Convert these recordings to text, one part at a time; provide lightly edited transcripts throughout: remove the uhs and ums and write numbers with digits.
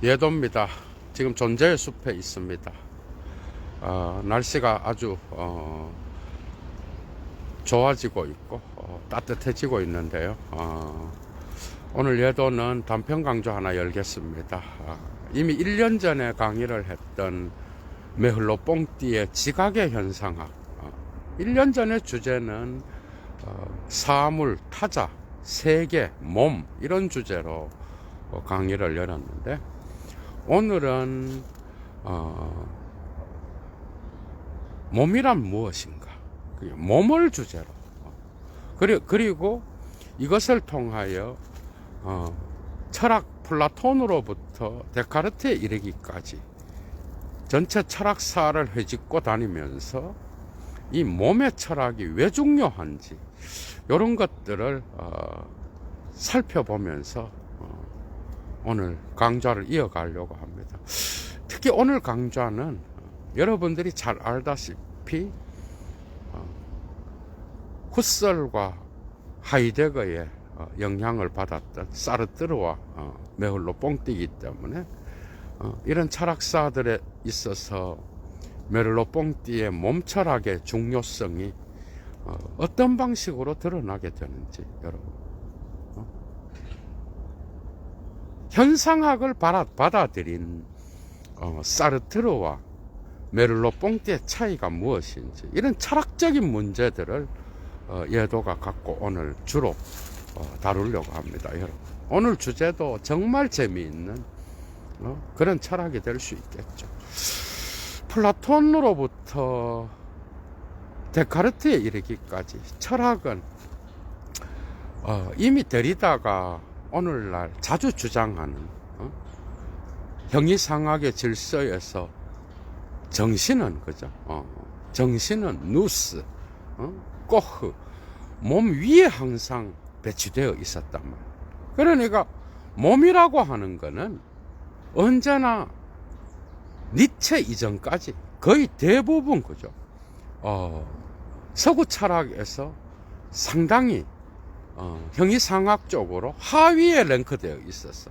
예도입니다. 지금 존재의 숲에 있습니다. 날씨가 아주 좋아지고 있고 따뜻해지고 있는데요. 오늘 예도는 단편 강좌 하나 열겠습니다. 이미 1년 전에 강의를 했던 메흘로 뽕띠의 지각의 현상학. 1년 전의 주제는 사물, 타자, 세계, 몸 이런 주제로 강의를 열었는데, 오늘은 몸이란 무엇인가, 몸을 주제로, 그리고 이것을 통하여 철학 플라톤으로부터 데카르트에 이르기까지 전체 철학사를 헤집고 다니면서 이 몸의 철학이 왜 중요한지 이런 것들을 살펴보면서 오늘 강좌를 이어가려고 합니다. 특히 오늘 강좌는 여러분들이 잘 알다시피 후설과 하이데거의 영향을 받았던 사르트르와 메흘로 뽕띠이기 때문에 이런 철학사들에 있어서 메를로 뽕띠의 몸철학의 중요성이 어떤 방식으로 드러나게 되는지, 여러분, 현상학을 받아들인 사르트르와 메를로 뽕띠의 차이가 무엇인지, 이런 철학적인 문제들을 예도가 갖고 오늘 주로 다루려고 합니다. 여러분, 오늘 주제도 정말 재미있는 그런 철학이 될 수 있겠죠. 플라톤으로부터 데카르트에 이르기까지 철학은 이미 데리다가 오늘날 자주 주장하는 형이상학의 질서에서 정신은, 그죠? 정신은 누스, 꼬흐, 몸 위에 항상 배치되어 있었단 말이에요. 그러니까 몸이라고 하는 거는 언제나 니체 이전까지 거의 대부분, 그죠? 서구 철학에서 상당히 형이상학 쪽으로 하위에 랭크되어 있었어.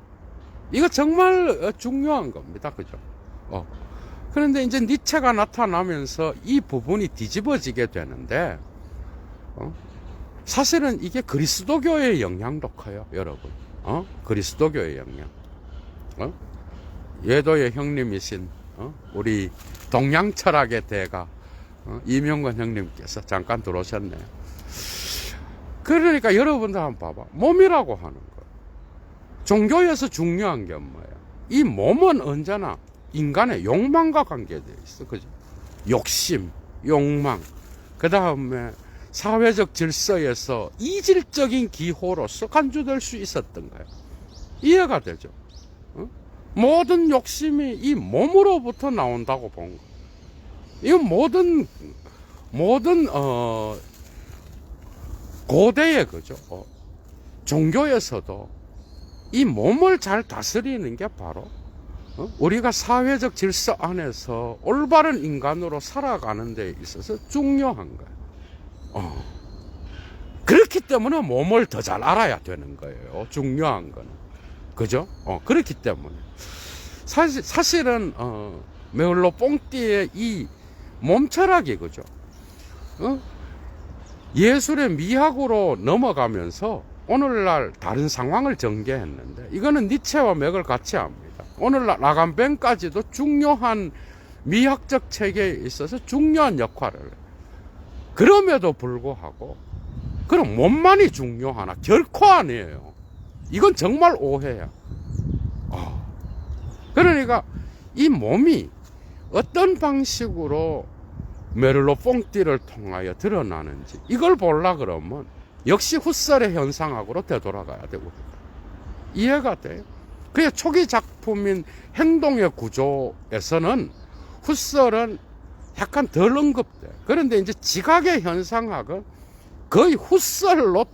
이거 정말 중요한 겁니다, 그죠? 그런데 이제 니체가 나타나면서 이 부분이 뒤집어지게 되는데, 사실은 이게 그리스도교의 영향도 커요, 여러분. 그리스도교의 영향. 예도의 형님이신 우리 동양철학의 대가 이명건 형님께서 잠깐 들어오셨네요. 그러니까 여러분들 한번 봐봐. 몸이라고 하는 거, 종교에서 중요한 게 뭐예요? 이 몸은 언제나 인간의 욕망과 관계되어 있어, 그죠? 욕심, 욕망, 그 다음에 사회적 질서에서 이질적인 기호로서 간주될 수 있었던 거예요. 이해가 되죠? 모든 욕심이 이 몸으로부터 나온다고 본 거. 이건 모든 고대의, 그죠? 종교에서도 이 몸을 잘 다스리는 게 바로 우리가 사회적 질서 안에서 올바른 인간으로 살아가는 데 있어서 중요한 거예요. 그렇기 때문에 몸을 더 잘 알아야 되는 거예요. 중요한 거는, 그죠? 그렇기 때문에 사실은 메흘로 뽕띠의 이 몸철학이, 그죠? 예술의 미학으로 넘어가면서 오늘날 다른 상황을 전개했는데, 이거는 니체와 맥을 같이 합니다. 오늘날 라간벤까지도 중요한 미학적 체계에 있어서 중요한 역할을 해요. 그럼에도 불구하고 그럼 몸만이 중요하나? 결코 아니에요. 이건 정말 오해야. 그러니까 이 몸이 어떤 방식으로 메를로 뽕띠를 통하여 드러나는지, 이걸 보려 그러면 역시 후설의 현상학으로 되돌아가야 되고, 이해가 돼요? 그게 초기 작품인 행동의 구조에서는 후설은 약간 덜 언급돼. 그런데 이제 지각의 현상학은 거의 후설로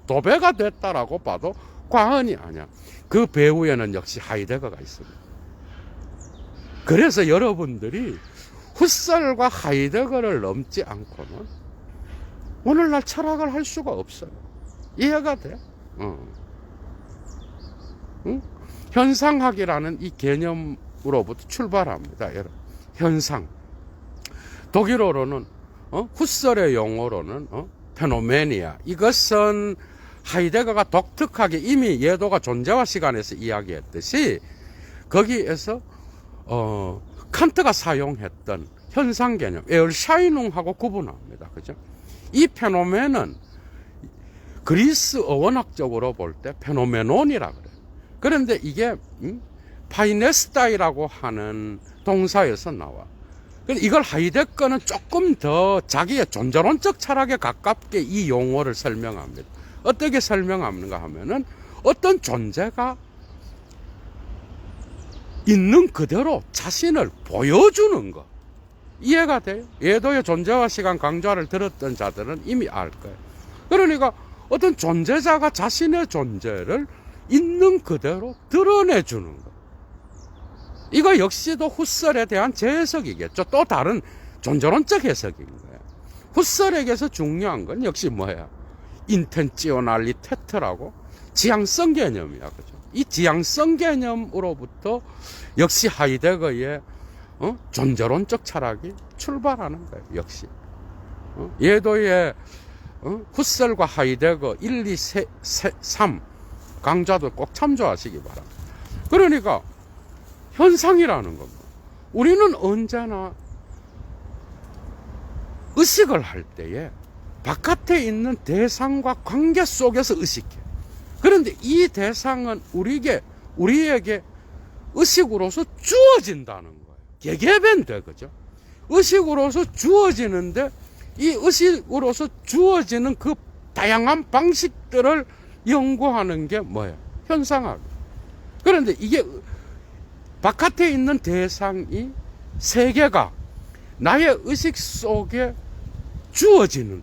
도배가 됐다라고 봐도 과언이 아니야. 그 배후에는 역시 하이데거가 있습니다. 그래서 여러분들이 후설과 하이데거를 넘지 않고는 오늘날 철학을 할 수가 없어요. 이해가 돼? 응? 현상학이라는 이 개념으로부터 출발합니다. 여러분. 현상. 독일어로는 후설의 용어로는 페노메니아. 이것은 하이데거가 독특하게 이미 예도가 존재와 시간에서 이야기했듯이 거기에서 칸트가 사용했던 현상 개념, 에얼샤이능하고 구분합니다. 그죠? 이 페노멘은 그리스 어원학적으로 볼 때 페노메논이라 그래요. 그런데 이게 파이네스타이라고 하는 동사에서 나와. 이걸 하이데거는 조금 더 자기의 존재론적 철학에 가깝게 이 용어를 설명합니다. 어떻게 설명하는가 하면은 어떤 존재가 있는 그대로 자신을 보여주는 것. 이해가 돼요? 예도의 존재와 시간 강좌를 들었던 자들은 이미 알 거예요. 그러니까 어떤 존재자가 자신의 존재를 있는 그대로 드러내주는 것. 이거 역시도 후설에 대한 재해석이겠죠. 또 다른 존재론적 해석인 거예요. 후설에게서 중요한 건 역시 뭐야? 인텐지오날리테트라고 지향성 개념이야. 그죠? 이 지향성 개념으로부터 역시 하이데거의 존재론적 철학이 출발하는 거예요. 역시. 예도의 후설과 하이데거 1, 2, 3 강좌도 꼭 참조하시기 바랍니다. 그러니까 현상이라는 겁니다. 우리는 언제나 의식을 할 때에 바깥에 있는 대상과 관계 속에서 의식해. 그런데 이 대상은 우리에게 의식으로서 주어진다는 거예요. 개개변돼, 그죠? 의식으로서 주어지는데 이 의식으로서 주어지는 그 다양한 방식들을 연구하는 게 뭐예요? 현상학. 그런데 이게 바깥에 있는 대상이 세계가 나의 의식 속에 주어지는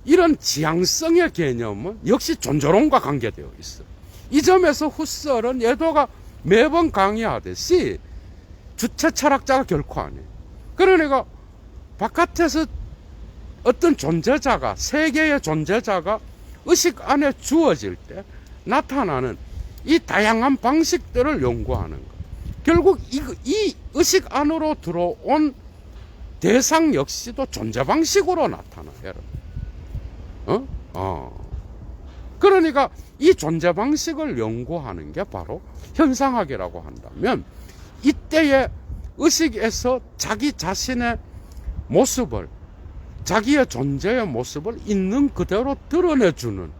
이런 지향성의 개념은 역시 존재론과 관계되어 있어. 이 점에서 후설은 예도가 매번 강의하듯이 주체 철학자가 결코 아니에요. 그러니까 바깥에서 어떤 존재자가, 세계의 존재자가 의식 안에 주어질 때 나타나는 이 다양한 방식들을 연구하는 것. 결국 이 의식 안으로 들어온 대상 역시도 존재 방식으로 나타나요, 여러분. 그러니까 이 존재 방식을 연구하는 게 바로 현상학이라고 한다면 이때의 의식에서 자기 자신의 모습을, 자기의 존재의 모습을 있는 그대로 드러내주는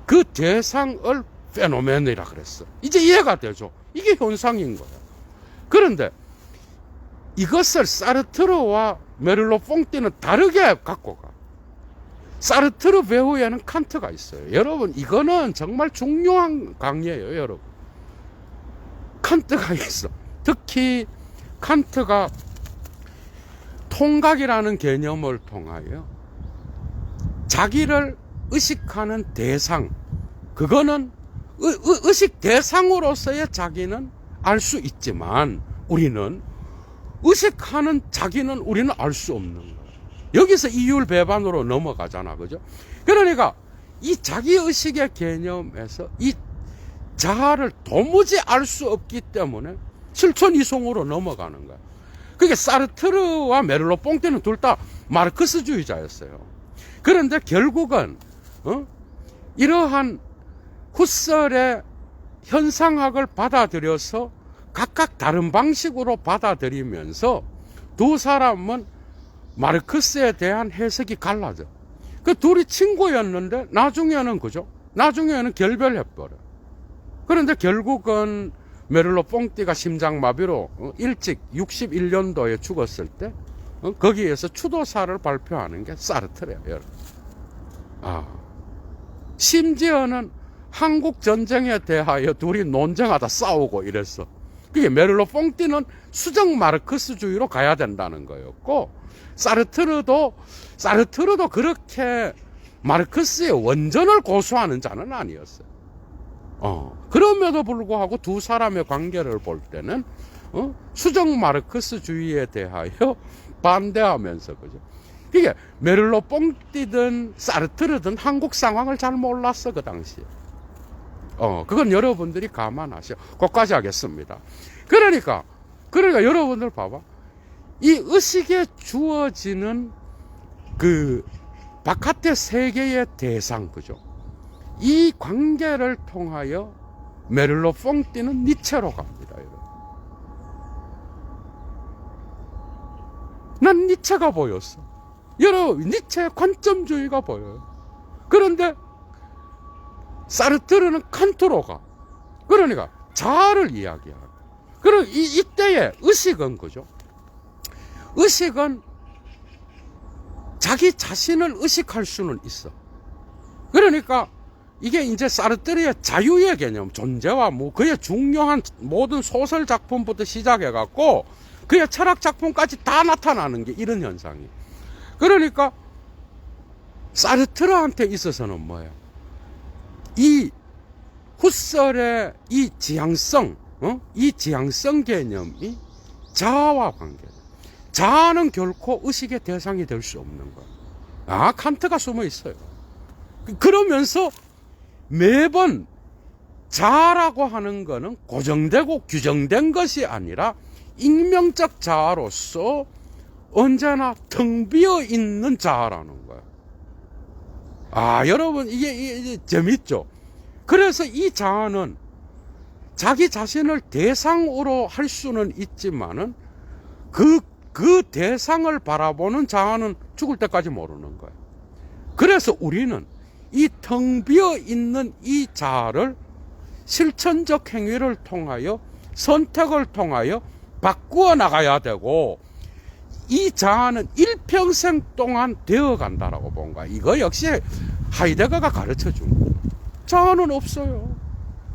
그 대상을 페노멘이라 그랬어. 이제 이해가 되죠? 이게 현상인 거야. 그런데 이것을 사르트르와 메를로 퐁띠는 다르게 갖고 가. 사르트르 배후에는 칸트가 있어요. 여러분, 이거는 정말 중요한 강의예요, 여러분. 칸트가 있어. 특히 칸트가 통각이라는 개념을 통하여 자기를 의식하는 대상, 그거는 의식 대상으로서의 자기는 알 수 있지만 우리는 의식하는 자기는 우리는 알 수 없는 거예요. 여기서 이율 배반으로 넘어가잖아, 그죠? 그러니까 이 자기의식의 개념에서 이 자아를 도무지 알 수 없기 때문에 실천이성으로 넘어가는 거야. 그게 사르트르와 메를로 퐁띠는 둘 다 마르크스주의자였어요. 그런데 결국은 이러한 후설의 현상학을 받아들여서 각각 다른 방식으로 받아들이면서 두 사람은 마르크스에 대한 해석이 갈라져. 그 둘이 친구였는데 나중에는 그죠? 나중에는 결별해버려. 그런데 결국은 메를로 퐁띠가 심장마비로 일찍 61년도에 죽었을 때 거기에서 추도사를 발표하는 게 사르트르예요, 여러분. 심지어는 한국 전쟁에 대하여 둘이 논쟁하다 싸우고 이랬어. 그게 메를로 퐁띠는 수정 마르크스주의로 가야 된다는 거였고, 사르트르도 그렇게 마르크스의 원전을 고수하는 자는 아니었어요. 그럼에도 불구하고 두 사람의 관계를 볼 때는 수정 마르크스주의에 대하여 반대하면서, 그죠? 그게 메를로 퐁띠든 사르트르든 한국 상황을 잘 몰랐어, 그 당시에. 그건 여러분들이 감안하셔. 거기까지 하겠습니다. 그러니까 여러분들 봐봐. 이 의식에 주어지는 그 바깥의 세계의 대상, 그죠? 이 관계를 통하여 메를로 뽕띠는 니체로 갑니다. 여러분. 난 니체가 보였어. 여러분, 니체의 관점주의가 보여요. 그런데 사르트르는 칸트로 가. 그러니까 자아를 이야기하고. 그리고 이때의 의식은 그죠? 의식은 자기 자신을 의식할 수는 있어. 그러니까 이게 이제 사르트르의 자유의 개념, 존재와 뭐 그의 중요한 모든 소설 작품부터 시작해갖고 그의 철학 작품까지 다 나타나는 게 이런 현상이. 그러니까 사르트르한테 있어서는 뭐야? 이 후설의 이 지향성, 이 지향성 개념이 자아와 관계. 자아는 결코 의식의 대상이 될 수 없는 거야. 칸트가 숨어 있어요. 그러면서 매번 자아라고 하는 거는 고정되고 규정된 것이 아니라 익명적 자아로서 언제나 텅 비어 있는 자아라는 거야. 여러분, 이게 재밌죠? 그래서 이 자아는 자기 자신을 대상으로 할 수는 있지만은 그 대상을 바라보는 자아는 죽을 때까지 모르는 거야. 그래서 우리는 이 텅 비어 있는 이 자아를 실천적 행위를 통하여 선택을 통하여 바꾸어 나가야 되고, 이 자아는 일평생 동안 되어 간다라고 본 거야. 이거 역시 하이데거가 가르쳐 준 거야. 자아는 없어요.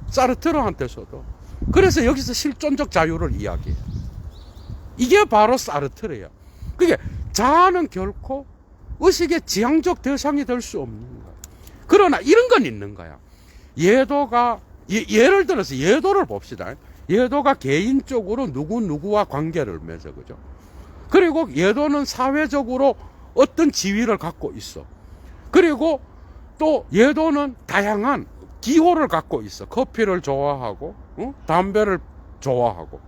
사르트르한테서도. 그래서 여기서 실존적 자유를 이야기해. 이게 바로 사르트르야. 그게 자아는 결코 의식의 지향적 대상이 될 수 없는 거야. 그러나 이런 건 있는 거야. 예도가, 예를 들어서 예도를 봅시다. 예도가 개인적으로 누구와 관계를 맺어, 그죠? 그리고 예도는 사회적으로 어떤 지위를 갖고 있어. 그리고 또 예도는 다양한 기호를 갖고 있어. 커피를 좋아하고, 담배를 좋아하고,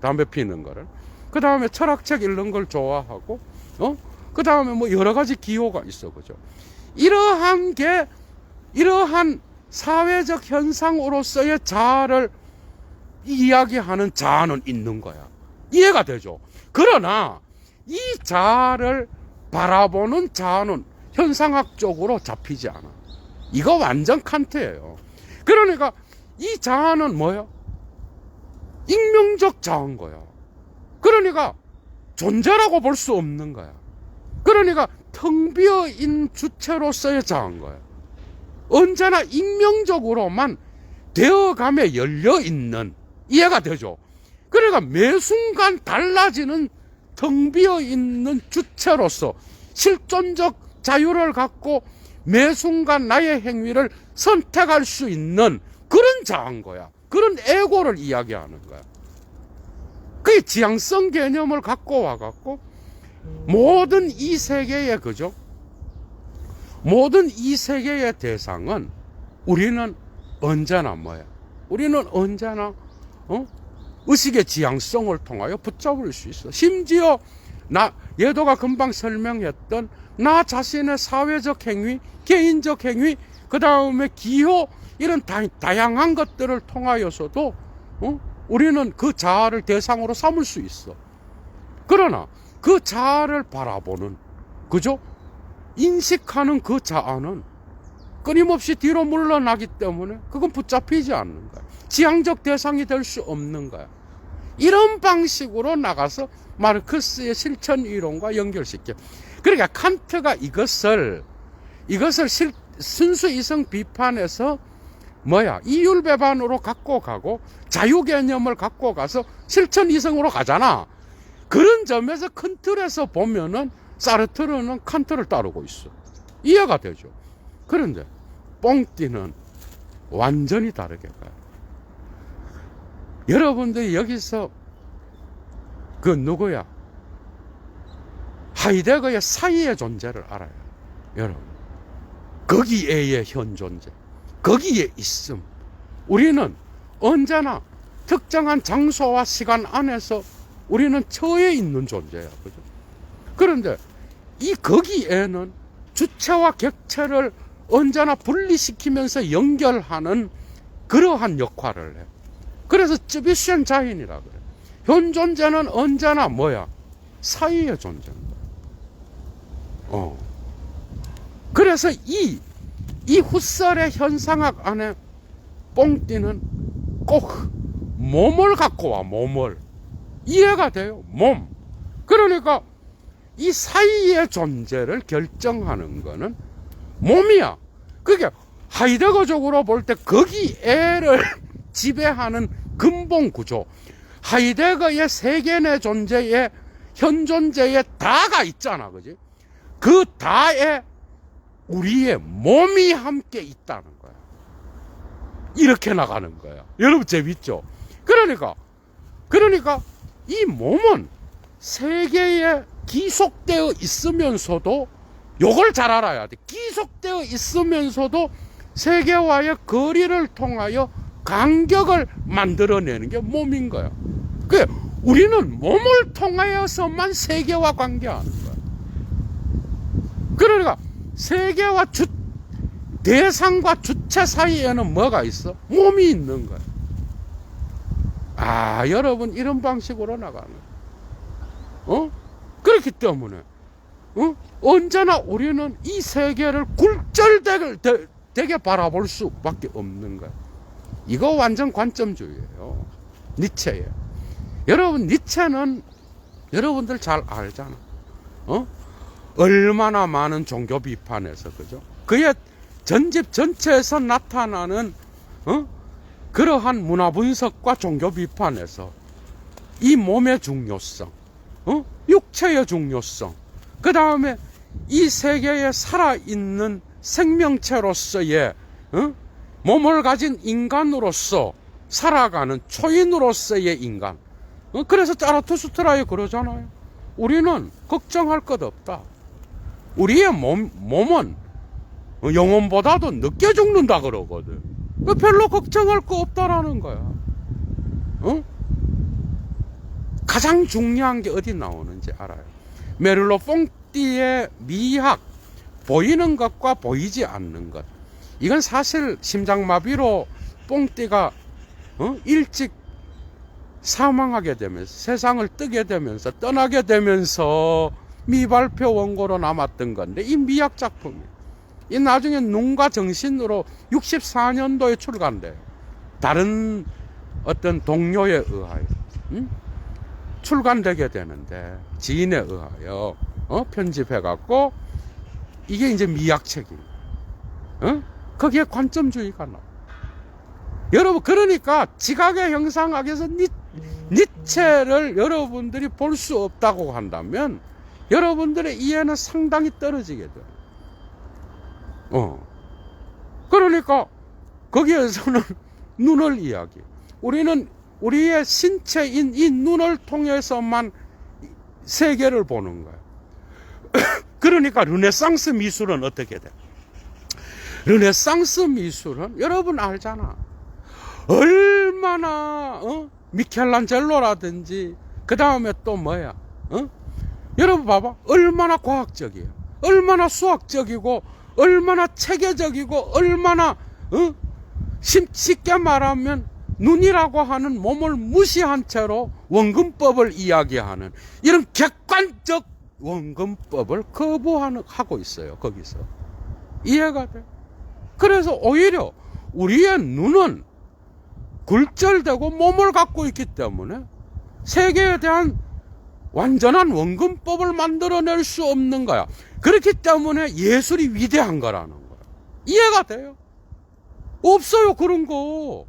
담배 피는 거를. 그 다음에 철학책 읽는 걸 좋아하고, 그 다음에 뭐 여러 가지 기호가 있어, 그죠? 이러한 사회적 현상으로서의 자아를 이야기하는 자아는 있는 거야. 이해가 되죠? 그러나 이 자아를 바라보는 자아는 현상학적으로 잡히지 않아. 이거 완전 칸트예요. 그러니까 이 자아는 뭐야? 익명적 자아인 거야. 그러니까 존재라고 볼 수 없는 거야. 그러니까 텅 비어있는 주체로서의 자아인 거야. 언제나 익명적으로만 되어감에 열려있는, 이해가 되죠? 그러니까 매 순간 달라지는 텅 비어있는 주체로서 실존적 자유를 갖고 매 순간 나의 행위를 선택할 수 있는 그런 자아인 거야. 그런 에고를 이야기하는 거야. 그게 지향성 개념을 갖고 와갖고 모든 이 세계의, 그죠? 모든 이 세계의 대상은 우리는 언제나 뭐야? 우리는 언제나 의식의 지향성을 통하여 붙잡을 수 있어. 심지어 예도가 금방 설명했던 나 자신의 사회적 행위, 개인적 행위, 그 다음에 기호, 이런 다양한 것들을 통하여서도 우리는 그 자아를 대상으로 삼을 수 있어. 그러나 그 자아를 바라보는, 그죠? 인식하는 그 자아는 끊임없이 뒤로 물러나기 때문에 그건 붙잡히지 않는 거야. 지향적 대상이 될 수 없는 거야. 이런 방식으로 나가서 마르크스의 실천 이론과 연결시켜. 그러니까 칸트가 이것을 순수 이성 비판에서 이율배반으로 갖고 가고 자유 개념을 갖고 가서 실천 이성으로 가잖아. 그런 점에서 큰 틀에서 보면은 사르트르는 칸트를 따르고 있어. 이해가 되죠? 그런데 뽕띠는 완전히 다르게 가요. 여러분들이 여기서 그 누구야? 하이데거의 사이의 존재를 알아요. 여러분, 거기에의 현 존재, 거기에 있음, 우리는 언제나 특정한 장소와 시간 안에서 우리는 처해 있는 존재야. 그죠? 그런데 이 거기에는 주체와 객체를 언제나 분리시키면서 연결하는 그러한 역할을 해. 그래서 쯔비쉔 자인이라 그래. 현 존재는 언제나 뭐야? 사이의 존재인 거야. 그래서 이 훗설의 현상학 안에 뽕띠는 꼭 몸을 갖고 와, 몸을. 이해가 돼요? 몸. 그러니까 이 사이의 존재를 결정하는 거는 몸이야. 그게 하이데거적으로 볼 때 거기에를 지배하는 근본 구조. 하이데거의 세계내 존재에 현 존재에 다가 있잖아. 그지? 그 다에 우리의 몸이 함께 있다는 거야. 이렇게 나가는 거야. 여러분 재밌죠? 그러니까 이 몸은 세계에 기속되어 있으면서도 요걸 잘 알아야 돼. 기속되어 있으면서도 세계와의 거리를 통하여 간격을 만들어내는 게 몸인 거야. 그 우리는 몸을 통하여서만 세계와 관계하는 거야. 그러니까 세계와 대상과 주체 사이에는 뭐가 있어? 몸이 있는 거야. 아, 여러분 이런 방식으로 나가는 거야. 그렇기 때문에 언제나 우리는 이 세계를 굴절되게 바라볼 수밖에 없는 거야. 이거 완전 관점주의예요. 니체예요. 여러분 니체는 여러분들 잘 알잖아. 얼마나 많은 종교 비판에서, 그죠? 그의 전집 전체에서 나타나는 그러한 문화 분석과 종교 비판에서 이 몸의 중요성, 육체의 중요성, 그 다음에 이 세계에 살아있는 생명체로서의 몸을 가진 인간으로서 살아가는 초인으로서의 인간. 그래서 자라투스트라에 그러잖아요. 우리는 걱정할 것 없다. 우리의 몸은 영혼보다도 늦게 죽는다 그러거든. 별로 걱정할 거 없다라는 거야. 가장 중요한 게 어디 나오는지 알아요? 메를로 뽕띠의 미학, 보이는 것과 보이지 않는 것. 이건 사실 심장마비로 뽕띠가 일찍 사망하게 되면서, 세상을 뜨게 되면서, 떠나게 되면서 미발표 원고로 남았던 건데, 이 미학 작품이 이 나중에 눈과 정신으로 64년도에 출간돼요. 다른 어떤 동료에 의하여 출간되게 되는데, 지인에 의하여 편집해갖고 이게 이제 미학책이에요. 거기에 관점주의가 나와. 여러분, 그러니까 지각의 형상학에서 니체를 여러분들이 볼 수 없다고 한다면 여러분들의 이해는 상당히 떨어지게 돼요. 그러니까 거기에서는 눈을 이야기해. 우리는 우리의 신체인 이 눈을 통해서만 세계를 보는 거야. 그러니까 르네상스 미술은 어떻게 돼? 르네상스 미술은 여러분 알잖아. 얼마나 미켈란젤로라든지 그 다음에 또 뭐야? 여러분 봐봐. 얼마나 과학적이에요. 얼마나 수학적이고 얼마나 체계적이고 얼마나 쉽게 말하면 눈이라고 하는 몸을 무시한 채로 원근법을 이야기하는 이런 객관적 원근법을 거부하고 있어요. 거기서. 이해가 돼? 그래서 오히려 우리의 눈은 굴절되고 몸을 갖고 있기 때문에 세계에 대한 완전한 원근법을 만들어낼 수 없는 거야. 그렇기 때문에 예술이 위대한 거라는 거야. 이해가 돼요? 없어요, 그런 거.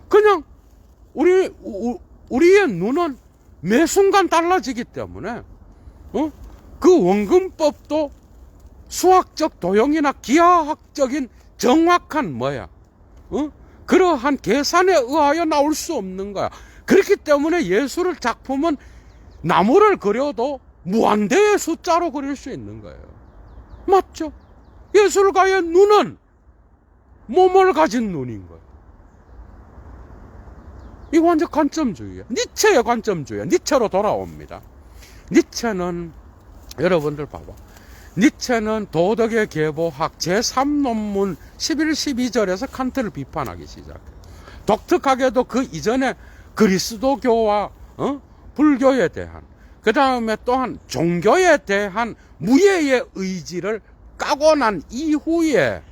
그냥 우리의 눈은 매 순간 달라지기 때문에 그 원근법도 수학적 도형이나 기하학적인 정확한 뭐야? 그러한 계산에 의하여 나올 수 없는 거야. 그렇기 때문에 예술을 작품은 나무를 그려도 무한대의 숫자로 그릴 수 있는 거예요. 맞죠? 예술가의 눈은 몸을 가진 눈인 거예요. 이거 완전 관점주의야. 니체의 관점주의야. 니체로 돌아옵니다. 니체는 여러분들 봐봐. 니체는 도덕의 계보학 제3논문 11, 12절에서 칸트를 비판하기 시작해. 독특하게도 그 이전에 그리스도교와 불교에 대한, 그 다음에 또한 종교에 대한 무예의 의지를 까고 난 이후에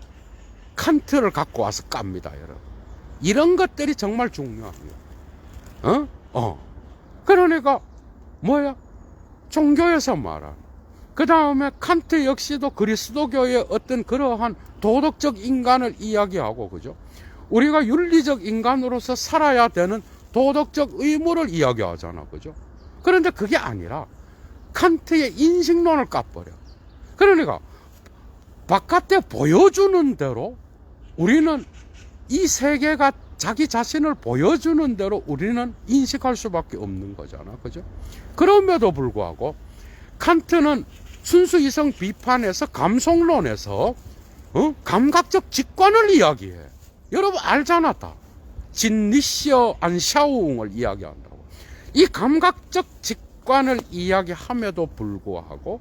칸트를 갖고 와서 깝니다, 여러분. 이런 것들이 정말 중요합니다. 그러니까 뭐야? 종교에서 말하는. 그 다음에 칸트 역시도 그리스도교의 어떤 그러한 도덕적 인간을 이야기하고, 그죠? 우리가 윤리적 인간으로서 살아야 되는 도덕적 의무를 이야기하잖아, 그죠? 그런데 그게 아니라 칸트의 인식론을 까버려. 그러니까 바깥에 보여주는 대로 우리는 이 세계가 자기 자신을 보여주는 대로 우리는 인식할 수밖에 없는 거잖아, 그죠? 그럼에도 불구하고 칸트는 순수 이성 비판에서 감성론에서 감각적 직관을 이야기해. 여러분 알잖아, 다. 진리시어 안샤우응을 이야기한다고. 이 감각적 직관을 이야기함에도 불구하고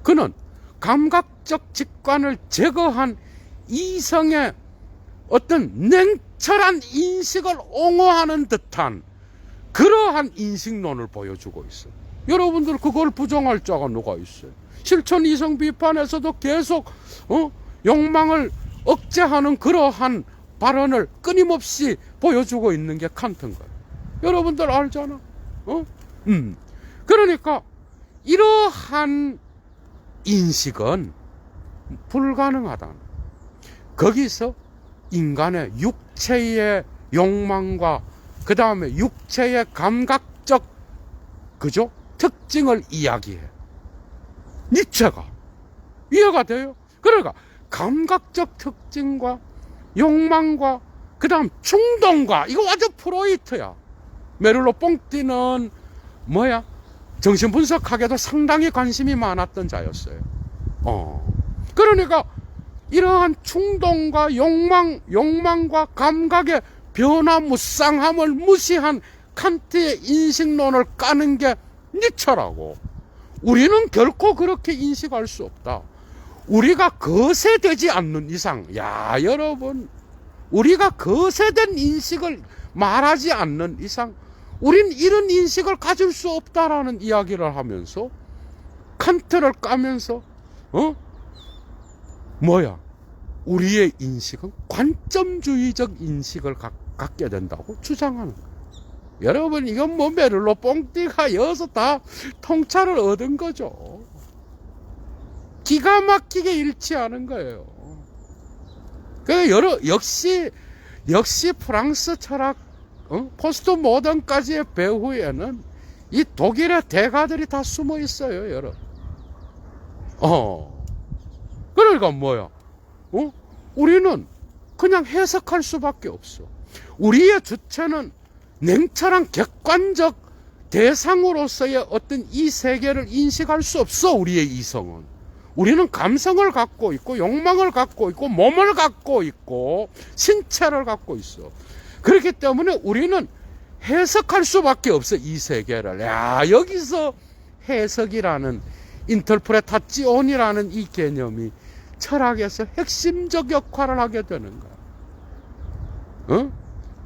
그는 감각적 직관을 제거한 이성의 어떤 냉철한 인식을 옹호하는 듯한 그러한 인식론을 보여주고 있어요. 여러분들 그걸 부정할 자가 누가 있어요? 실천 이성 비판에서도 계속 욕망을 억제하는 그러한 발언을 끊임없이 보여주고 있는 게 칸트인 거예요. 여러분들 알잖아. 그러니까 이러한 인식은 불가능하다. 거기서 인간의 육체의 욕망과 그 다음에 육체의 감각적, 그죠? 특징을 이야기해. 니체가. 이해가 돼요? 그러니까 감각적 특징과 욕망과 그 다음 충동과, 이거 완전 프로이트야. 메를로 뽕띠는 뭐야? 정신분석학에도 상당히 관심이 많았던 자였어요. 그러니까 이러한 충동과 욕망과 감각의 변화무쌍함을 무시한 칸트의 인식론을 까는 게 니체라고. 우리는 결코 그렇게 인식할 수 없다. 우리가 거세되지 않는 이상, 야, 여러분, 우리가 거세된 인식을 말하지 않는 이상, 우린 이런 인식을 가질 수 없다라는 이야기를 하면서, 칸트를 까면서, 우리의 인식은 관점주의적 인식을 갖게 된다고 주장하는 거예요. 여러분, 이건 뭐 메를로 뽕띠가 여기서 다 통찰을 얻은 거죠. 기가 막히게 일치하는 거예요. 역시 프랑스 철학, 포스트 모던까지의 배후에는 이 독일의 대가들이 다 숨어 있어요, 여러분. 그러니까 뭐야? 우리는 그냥 해석할 수밖에 없어. 우리의 주체는 냉철한 객관적 대상으로서의 어떤 이 세계를 인식할 수 없어. 우리의 이성은. 우리는 감성을 갖고 있고 욕망을 갖고 있고 몸을 갖고 있고 신체를 갖고 있어. 그렇기 때문에 우리는 해석할 수밖에 없어, 이 세계를. 야, 여기서 해석이라는, 인터프레타치온이라는 이 개념이 철학에서 핵심적 역할을 하게 되는 거야.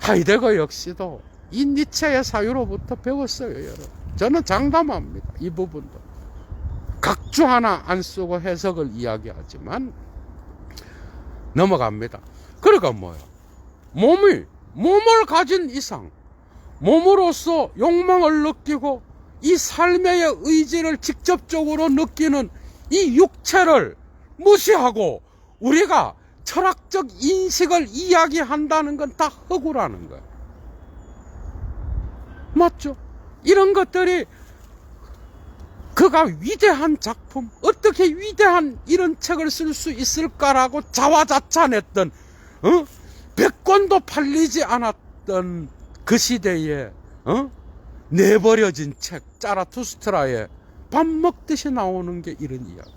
하이데거 역시도 이 니체의 사유로부터 배웠어요, 여러분. 저는 장담합니다, 이 부분도. 각주 하나 안 쓰고 해석을 이야기하지만 넘어갑니다. 그러니까 뭐야? 몸을 가진 이상, 몸으로서 욕망을 느끼고 이 삶의 의지를 직접적으로 느끼는 이 육체를 무시하고 우리가 철학적 인식을 이야기한다는 건 다 허구라는 거예요. 맞죠? 이런 것들이 그가 위대한 작품, 어떻게 위대한 이런 책을 쓸 수 있을까라고 자화자찬했던, 100권도 팔리지 않았던 그 시대에, 내버려진 책, 자라투스트라에 밥 먹듯이 나오는 게 이런 이야기.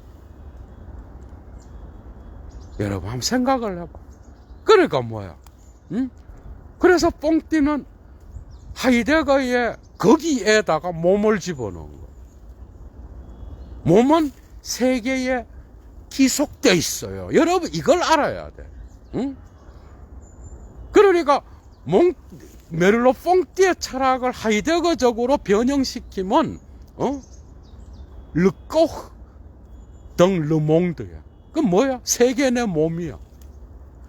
여러분, 한번 생각을 해봐. 그러니까 뭐야? 응? 그래서 뽕띠는 하이데거의 거기에다가 몸을 집어넣은 거. 몸은 세계에 기속돼 있어요. 여러분 이걸 알아야 돼. 응? 그러니까 메를로 뽕띠의 철학을 하이데거적으로 변형시키면 르꼬흐 등 르몽드야. 그 뭐야? 세계 내 몸이야.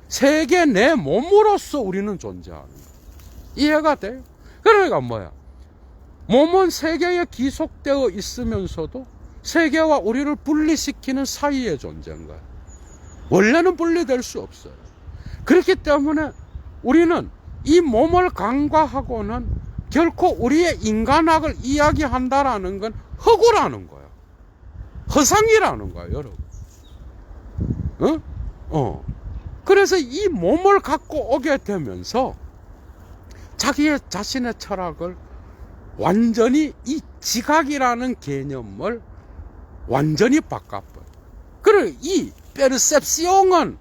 세계 내 몸으로서 우리는 존재하는 거야. 이해가 돼요? 그러니까 뭐야? 몸은 세계에 기속되어 있으면서도 세계와 우리를 분리시키는 사이의 존재인 거야. 원래는 분리될 수 없어요. 그렇기 때문에 우리는 이 몸을 간과하고는 결코 우리의 인간학을 이야기한다라는 건 허구라는 거야. 허상이라는 거야, 여러분. 그래서 이 몸을 갖고 오게 되면서 자기의 자신의 철학을 완전히 이 지각이라는 개념을 완전히 바꿔버려. 그래, 이 페르셉시옹은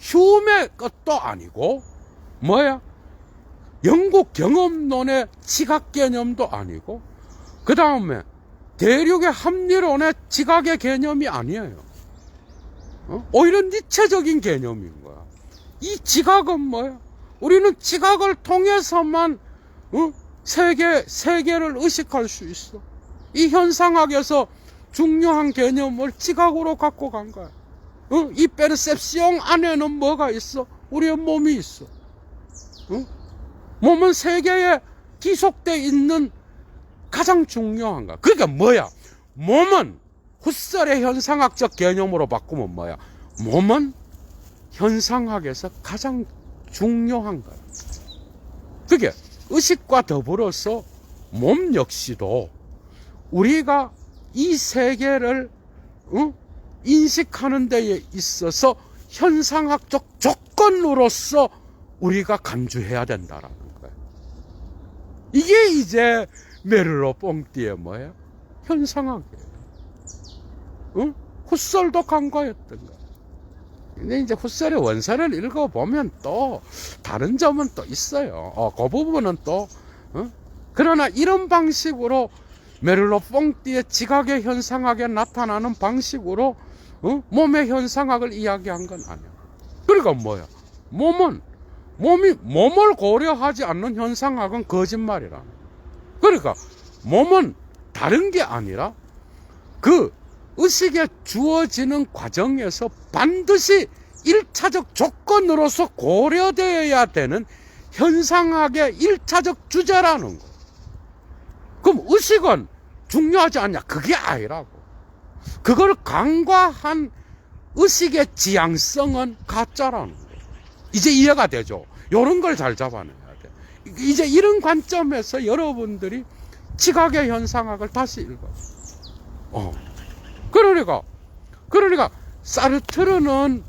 휴메의 것도 아니고 뭐야? 영국 경험론의 지각 개념도 아니고 그 다음에 대륙의 합리론의 지각의 개념이 아니에요. 오히려 니체적인 개념인 거야. 이 지각은 뭐야? 우리는 지각을 통해서만 세계를 의식할 수 있어. 이 현상학에서 중요한 개념을 지각으로 갖고 간 거야. 이 페르셉시옹 안에는 뭐가 있어? 우리의 몸이 있어. 몸은 세계에 기속되어 있는 가장 중요한 거야. 그러니까 뭐야? 몸은 후설의 현상학적 개념으로 바꾸면 뭐야? 몸은 현상학에서 가장 중요한 거야. 그게 의식과 더불어서 몸 역시도 우리가 이 세계를 인식하는 데에 있어서 현상학적 조건으로서 우리가 간주해야 된다라는 거야. 이게 이제 메를로 뽕띠의 뭐야? 현상학이에요. 후설도 간과했던 거야. 근데 이제 후설의 원서를 읽어보면 또 다른 점은 또 있어요. 그 부분은 또 그러나 이런 방식으로 메를로 뽕띠의 지각의 현상학에 나타나는 방식으로 몸의 현상학을 이야기한 건 아니야. 그러니까 뭐야? 몸을 고려하지 않는 현상학은 거짓말이라. 그러니까 몸은 다른 게 아니라 그 의식에 주어지는 과정에서 반드시 1차적 조건으로서 고려되어야 되는 현상학의 1차적 주제라는 거. 그럼 의식은 중요하지 않냐? 그게 아니라고. 그걸 간과한 의식의 지향성은 가짜라는 거예요. 이제 이해가 되죠? 이런 걸 잘 잡아내야 돼. 이제 이런 관점에서 여러분들이 지각의 현상학을 다시 읽어. 그러니까 사르트르는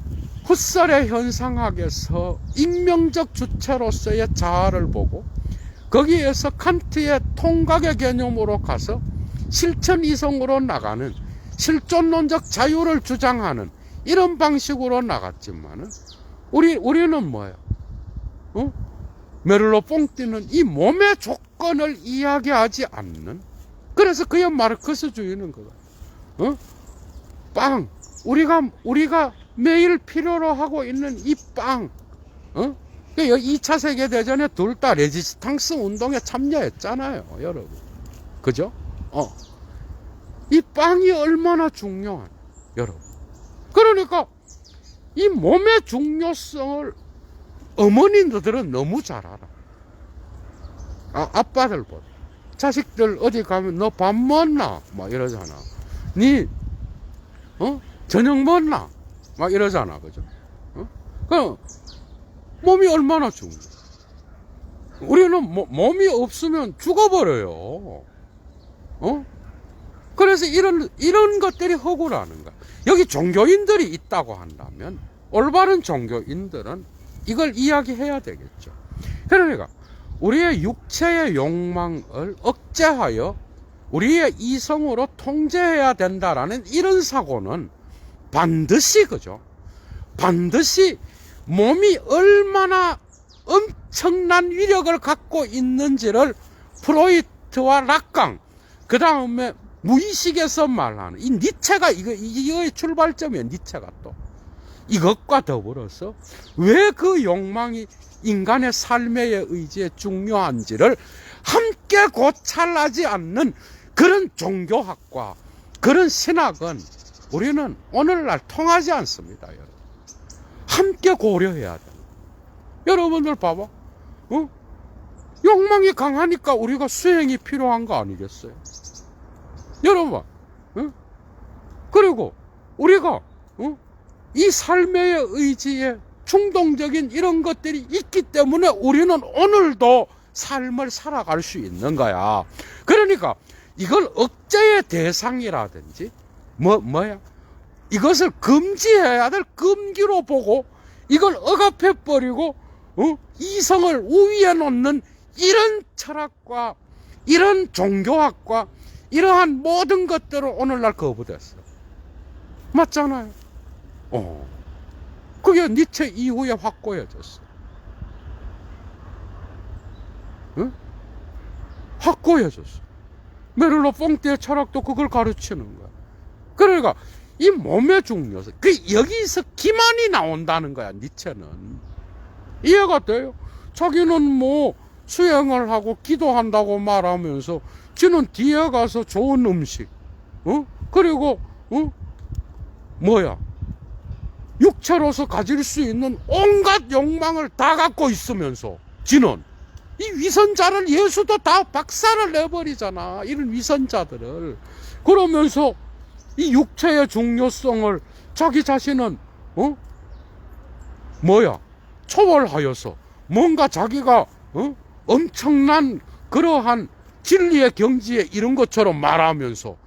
후설의 현상학에서 익명적 주체로서의 자아를 보고 거기에서 칸트의 통각의 개념으로 가서 실천 이성으로 나가는 실존론적 자유를 주장하는 이런 방식으로 나갔지만은 우리는 뭐예요? 메를로 뽕띠는 이 몸의 조건을 이야기하지 않는, 그래서 그의 마르크스주의는 그거. 빵, 우리가 매일 필요로 하고 있는 이 빵, 2차 세계대전에 둘 다 레지스탕스 운동에 참여했잖아요, 여러분. 그죠? 이 빵이 얼마나 중요한, 여러분. 그러니까 이 몸의 중요성을 어머니들은 너무 잘 알아. 아빠들 보다. 자식들 어디 가면 너 밥 먹나? 막 이러잖아. 저녁 먹나? 막 이러잖아. 그죠? 그럼 몸이 얼마나 중요해. 우리는 몸이 없으면 죽어버려요. 그래서 이런 것들이 허구라는 거야. 여기 종교인들이 있다고 한다면 올바른 종교인들은 이걸 이야기해야 되겠죠. 그러니까 우리의 육체의 욕망을 억제하여 우리의 이성으로 통제해야 된다라는 이런 사고는 반드시, 그죠? 반드시 몸이 얼마나 엄청난 위력을 갖고 있는지를 프로이트와 락강, 그 다음에 무의식에서 말하는 이 니체가 이거의 출발점이에요. 니체가 또 이것과 더불어서 왜 그 욕망이 인간의 삶의 의지에 중요한지를 함께 고찰하지 않는 그런 종교학과 그런 신학은 우리는 오늘날 통하지 않습니다. 여러분. 함께 고려해야 돼. 여러분들 봐봐. 욕망이 강하니까 우리가 수행이 필요한 거 아니겠어요? 여러분, 그리고 우리가 이 삶의 의지에 충동적인 이런 것들이 있기 때문에 우리는 오늘도 삶을 살아갈 수 있는 거야. 그러니까 이걸 억제의 대상이라든지 뭐야 이것을 금지해야 될 금기로 보고 이걸 억압해버리고 이성을 우위에 놓는 이런 철학과 이런 종교학과 이러한 모든 것들을 오늘날 거부됐어. 맞잖아요. 그게 니체 이후에 확고해졌어. 확고해졌어. 메를로 퐁띠의 철학도 그걸 가르치는 거야. 그러니까 이 몸의 중요성, 여기서 기만이 나온다는 거야. 니체는 이해가 돼요. 자기는 뭐 수행을 하고 기도한다고 말하면서 지는 뒤에 가서 좋은 음식, 그리고 뭐야 육체로서 가질 수 있는 온갖 욕망을 다 갖고 있으면서 지는 이 위선자를 예수도 다 박살을 내버리잖아. 이런 위선자들을. 그러면서 이 육체의 중요성을 자기 자신은 뭐야 초월하여서 뭔가 자기가 엄청난 그러한 진리의 경지에 이런 것처럼 말하면서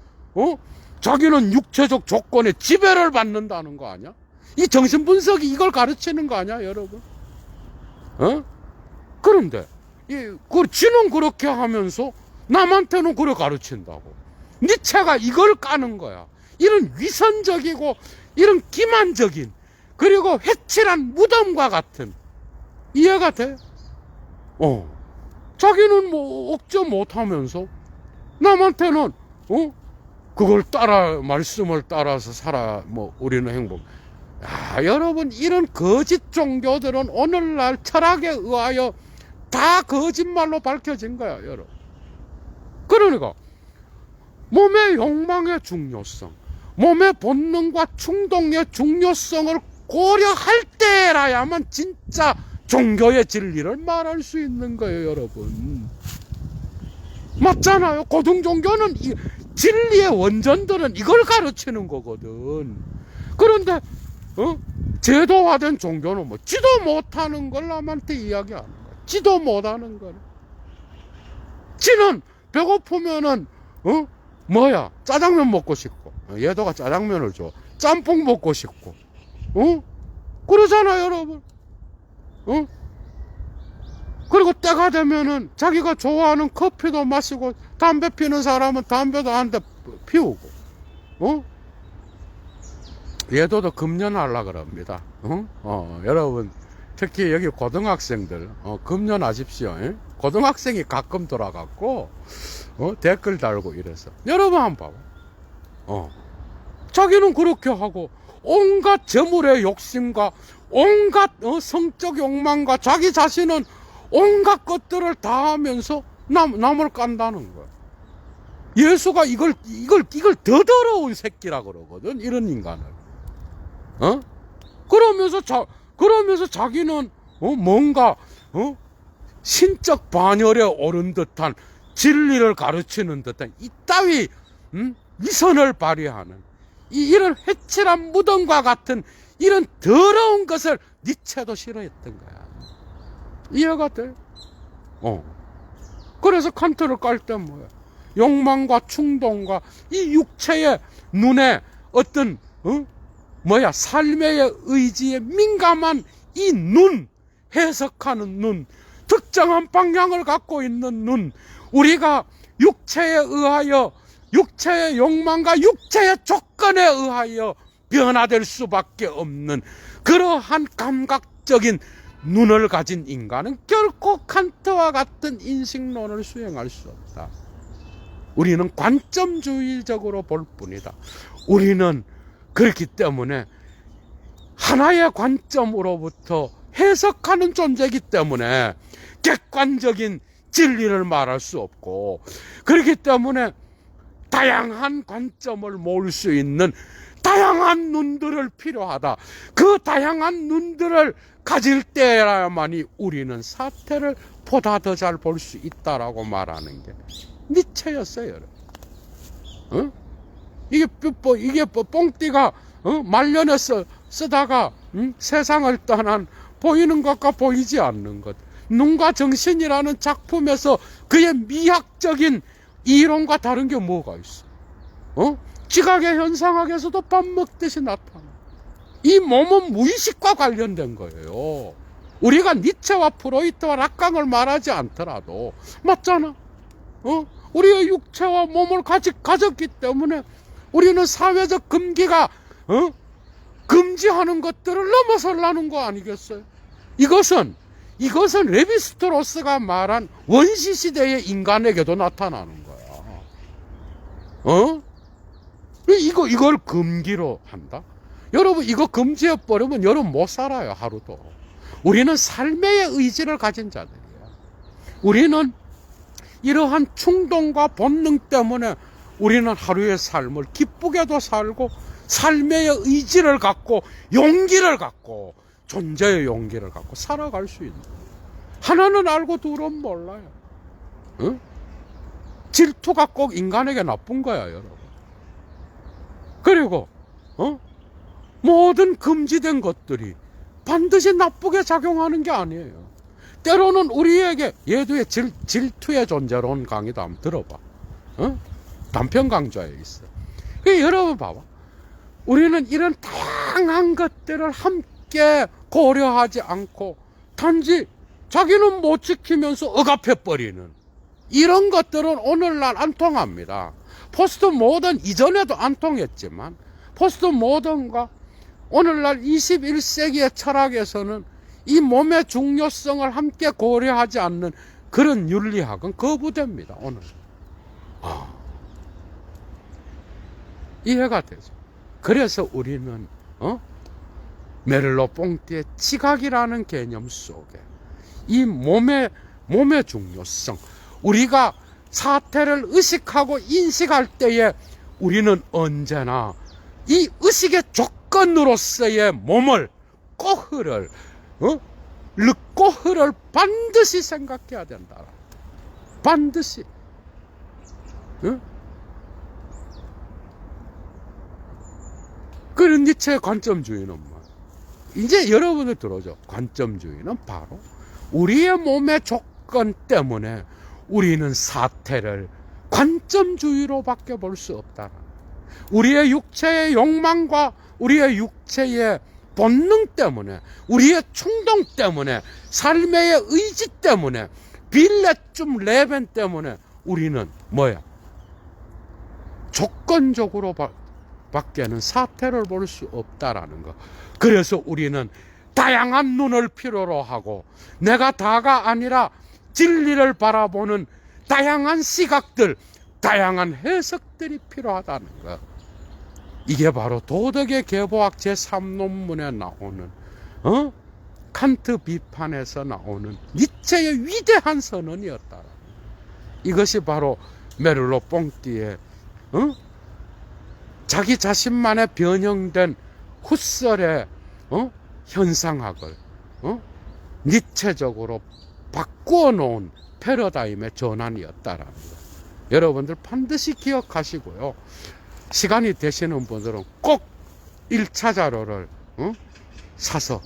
자기는 육체적 조건에 지배를 받는다는 거 아니야? 이 정신분석이 이걸 가르치는 거 아니야, 여러분? 그런데 지는 그렇게 하면서 남한테는 그래 가르친다고. 니체가 이걸 까는 거야. 이런 위선적이고 이런 기만적인 그리고 회칠한 무덤과 같은. 이해가 돼? 자기는 뭐 억제 못하면서 남한테는 그걸 따라 말씀을 따라서 살아 뭐 우리는 행복. 여러분 이런 거짓 종교들은 오늘날 철학에 의하여 다 거짓말로 밝혀진 거야, 여러분. 그러니까 몸의 욕망의 중요성, 몸의 본능과 충동의 중요성을 고려할 때라야만 진짜 종교의 진리를 말할 수 있는 거예요, 여러분. 맞잖아요. 고등 종교는 진리의 원전들은 이걸 가르치는 거거든. 그런데 제도화된 종교는 뭐 지도 못하는 걸 남한테 이야기하는 거야. 지도 못하는 걸. 지는 배고프면은 뭐야 짜장면 먹고 싶고, 얘도가 짜장면을 줘. 짬뽕 먹고 싶고, 그러잖아요, 여러분. 그리고 때가 되면은 자기가 좋아하는 커피도 마시고, 담배 피는 사람은 담배도 한 대 피우고, 얘도도 금연하려고 그럽니다. 여러분, 특히 여기 고등학생들, 금연하십시오. 고등학생이 가끔 돌아갔고, 댓글 달고 이래서. 여러분 한번 봐봐. 자기는 그렇게 하고, 온갖 재물의 욕심과, 온갖 성적 욕망과 자기 자신은 온갖 것들을 다 하면서 남을 깐다는 거야. 예수가 이걸 더 더러운 새끼라 그러거든, 이런 인간을. 그러면서 자기는 뭔가 신적 반열에 오른 듯한 진리를 가르치는 듯한 이따위 위선을 발휘하는 이런 회칠한 무덤과 같은 이런 더러운 것을 니체도 싫어했던 거야. 이해가 돼? 그래서 칸트를 깔 때 뭐야? 욕망과 충동과 이 육체의 눈에 어떤 삶의 의지에 민감한 이 눈, 해석하는 눈, 특정한 방향을 갖고 있는 눈, 우리가 육체에 의하여, 육체의 욕망과 육체의 조건에 의하여 변화될 수밖에 없는 그러한 감각 미학적인 눈을 가진 인간은 결코 칸트와 같은 인식론을 수행할 수 없다. 우리는 관점주의적으로 볼 뿐이다. 우리는 그렇기 때문에 하나의 관점으로부터 해석하는 존재이기 때문에 객관적인 진리를 말할 수 없고, 그렇기 때문에 다양한 관점을 모을 수 있는 다양한 눈들을 필요하다. 그 다양한 눈들을 가질 때야만이 우리는 사태를 보다 더 잘 볼 수 있다라고 말하는 게 니체였어요, 여러분. 어? 이게 뽕띠가 말년에서 쓰다가 세상을 떠난 보이는 것과 보이지 않는 것, 눈과 정신이라는 작품에서 그의 미학적인 이론과 다른 게 뭐가 있어? 지각의 현상학에서도 밥 먹듯이 나타나. 이 몸은 무의식과 관련된 거예요. 우리가 니체와 프로이트와 락강을 말하지 않더라도 맞잖아. 우리의 육체와 몸을 가졌기 때문에 우리는 사회적 금기가 금지하는 것들을 넘어서려는 거 아니겠어요? 이것은 레비스트로스가 말한 원시 시대의 인간에게도 나타나는 거야. 이걸 금기로 한다? 여러분, 이거 금지해버리면 여러분 못 살아요, 하루도. 우리는 삶의 의지를 가진 자들이야. 우리는 이러한 충동과 본능 때문에 우리는 하루의 삶을 기쁘게도 살고, 삶의 의지를 갖고, 용기를 갖고, 존재의 용기를 갖고 살아갈 수 있는 거예요. 하나는 알고 둘은 몰라요. 질투가 꼭 인간에게 나쁜 거야, 여러분. 그리고 모든 금지된 것들이 반드시 나쁘게 작용하는 게 아니에요. 때로는 우리에게 예두의 질투의 존재론 강의도 한번 들어봐. 단편 강좌에 있어. 여러분 봐봐. 우리는 이런 다양한 것들을 함께 고려하지 않고 단지 자기는 못 지키면서 억압해버리는 이런 것들은 오늘날 안 통합니다. 포스트 모던 이전에도 안 통했지만 포스트 모던과 오늘날 21세기의 철학에서는 이 몸의 중요성을 함께 고려하지 않는 그런 윤리학은 거부됩니다. 오늘 이해가 되죠. 그래서 우리는 메를로 뽕띠의 지각이라는 개념 속에 이 몸의 중요성, 우리가 사태를 의식하고 인식할 때에 우리는 언제나 이 의식의 조건으로서의 몸을, 꼬흐를, 르꼬흐를 반드시 생각해야 된다. 반드시. 그런 니체의 관점주의는 뭐? 이제 여러분들 들어오죠. 관점주의는 바로 우리의 몸의 조건 때문에 우리는 사태를 관점주의로밖에 볼 수 없다. 우리의 육체의 욕망과 우리의 육체의 본능 때문에, 우리의 충동 때문에, 삶의 의지 때문에, 빌레쯤 레벤 때문에 우리는 뭐야? 조건적으로 밖에는 사태를 볼 수 없다라는 거. 그래서 우리는 다양한 눈을 필요로 하고, 내가 다가 아니라 진리를 바라보는 다양한 시각들, 다양한 해석들이 필요하다는 거. 이게 바로 도덕의 계보학 제3논문에 나오는 칸트 비판에서 나오는 니체의 위대한 선언이었다. 이것이 바로 메를로 뽕띠의 자기 자신만의 변형된 후설의 현상학을 니체적으로 바꾸어 놓은 패러다임의 전환이었다라는 거. 여러분들 반드시 기억하시고요. 시간이 되시는 분들은 꼭 1차 자료를 사서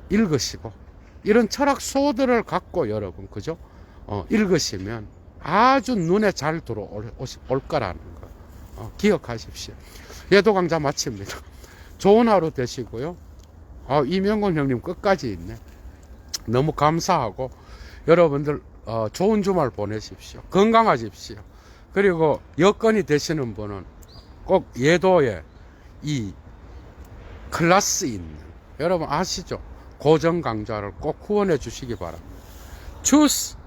읽으시고, 이런 철학 소들을 갖고 여러분, 그죠? 읽으시면 아주 눈에 잘 들어올 거라는 거 기억하십시오. 예도 강좌 마칩니다. 좋은 하루 되시고요. 이명곤 형님 끝까지 있네. 너무 감사하고, 여러분들 좋은 주말 보내십시오. 건강하십시오. 그리고 여건이 되시는 분은 꼭 예도에 이 클래스 있는, 여러분 아시죠? 고정 강좌를 꼭 후원해 주시기 바랍니다. 추스!